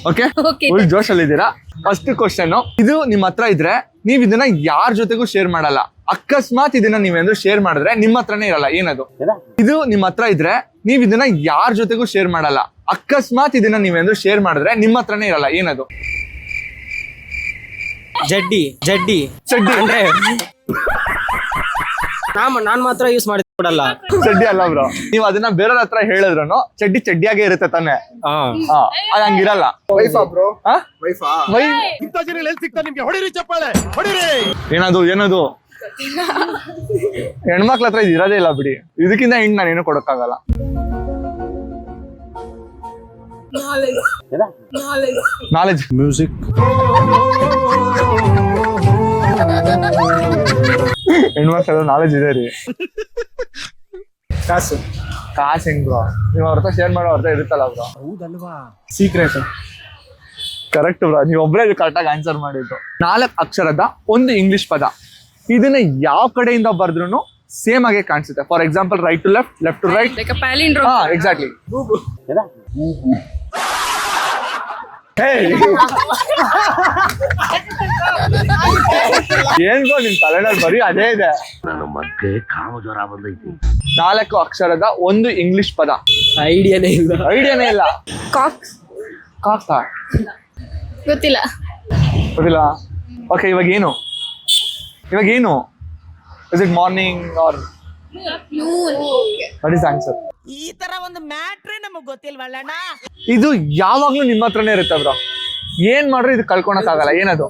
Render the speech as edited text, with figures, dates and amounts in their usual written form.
Okay, full ಜೋಶಲ್ಲಿ ಇದ್ದೀರಾ. First question, ಇದು ನಿಮ್ಮ ಹತ್ರ ಇದ್ರೆ ನೀವ್ ಇದನ್ನ ಯಾರ ಜೊತೆಗೂ ಶೇರ್ ಮಾಡಲ್ಲ. ಅಕಸ್ಮಾತ್ ಇದನ್ನ ನೀವೇಂದ್ರೂ ಶೇರ್ ಮಾಡಿದ್ರೆ ನಿಮ್ಮ ಹತ್ರನೇ ಇರಲ್ಲ. ಏನದು? ಇದು ನಿಮ್ಮ ಹತ್ರ ಇದ್ರೆ ನೀವ್ ಇದನ್ನ ಯಾರ ಜೊತೆಗೂ ಶೇರ್ ಮಾಡಲ್ಲ. ಅಕಸ್ಮಾತ್ ಇದನ್ನ ನೀವೇಂದ್ರೂ ಶೇರ್ ಮಾಡಿದ್ರೆ ನಿಮ್ಮ ಹತ್ರನೇ ಇರಲ್ಲ. ಏನದು? ಜಡ್ಡಿ ಜಡ್ಡಿ ಚಡ್ಡಿ ಅಂದ್ರೆ ನಾನ್ ಮಾತ್ರ ಯೂಸ್ ಮಾಡಿಕೊಡಲ್ಲ. ಚಡ್ಡಿ ಅಲ್ಲ ಬ್ರೋ, ನೀವ್ ಅದನ್ನ ಬೇರೆಯವ್ರ ಹತ್ರ ಹೇಳಿದ್ರು ಚಡ್ಡಿ ಚಡ್ಡಿಯಾಗೆ ಇರುತ್ತೆ ತಾನೆ. ಅದ್ ಹಂಗಿರಲ್ಲ. ವೈಫಾ ಬ್ರೋ? ವೈಫಾ? ಏನದು ಏನದು? ಹೆಣ್ಮಕ್ಳ ಹತ್ರ ಇದು ಇರೋದೇ ಇಲ್ಲ ಬಿಡಿ. ಇದಕ್ಕಿಂತ ಹಿಂಗ್ ನಾನೇನು ಕೊಡಕ್ಕಾಗಲ್ಲ. ನಾಲೆಜ್. ಮ್ಯೂಸಿಕ್. ಹೆಣ್ಮಕ್ಳ ನಾಲೆಜ್ ಇದೆ ರೀ. ಕಾಸು. ಕಾಸು ಹೆಂಗ್ ಬ್ರೋ? ನೀವ್ ಅವ್ರ ಹತ್ರ ಶೇರ್ ಮಾಡೋ ಅರ್ಥ ಇರುತ್ತಲ್ಲ ಬ್ರೋ. ಹೌದಲ್ವಾ? ಸೀಕ್ರೆಟ್. ಕರೆಕ್ಟ್ ಬ್ರೋ, ನೀವ್ ಒಬ್ರೇ ಕರೆಕ್ಟ್ ಆಗಿ ಆನ್ಸರ್ ಮಾಡಿದ್ದು. 4 ಅಕ್ಷರದ ಒಂದು ಇಂಗ್ಲಿಷ್ ಪದ. ಇದನ್ನ ಯಾವ ಕಡೆಯಿಂದ ಬರ್ದ್ರು ಸೇಮ್ ಆಗಿ ಕಾಣಿಸುತ್ತೆ. For example, right to left, left to right. ಹಾ, ಎಕ್ಸಾಕ್ಟ್ಲಿ. ಏನ್ ಗೋ ನಿಮ್ ತಲೆನಲ್ಲಿ ಬರೀ ಅದೇ ಇದೆ. ನನ್ನ ಮತ್ತೆ ಕಾಮಜ್ವರ ಬಂದೈತಿ. 4 ಅಕ್ಷರದ ಒಂದು ಇಂಗ್ಲಿಷ್ ಪದ. ಐಡಿಯಾನೇ ಇಲ್ಲ. ಕಾಕ್ಸ್. ಗೊತ್ತಿಲ್ಲ. ಓಕೆ, ಇವಾಗ ಏನು? Is it morning R what is answer? ಈ ತರ ಒಂದು ಮ್ಯಾಟ್ರೇ ನಮಗ್ ಗೊತ್ತಿಲ್ವಲ್ಲಣ್ಣ. ಇದು ಯಾವಾಗ್ಲೂ ನಿಮ್ಮ ಹತ್ರನೇ ಇರುತ್ತೆ ಬ್ರೋ. ಏನ್ ಮಾಡ್ರು ಇದು ಕಳ್ಕೊಳಕ್ ಆಗಲ್ಲ. ಏನದು?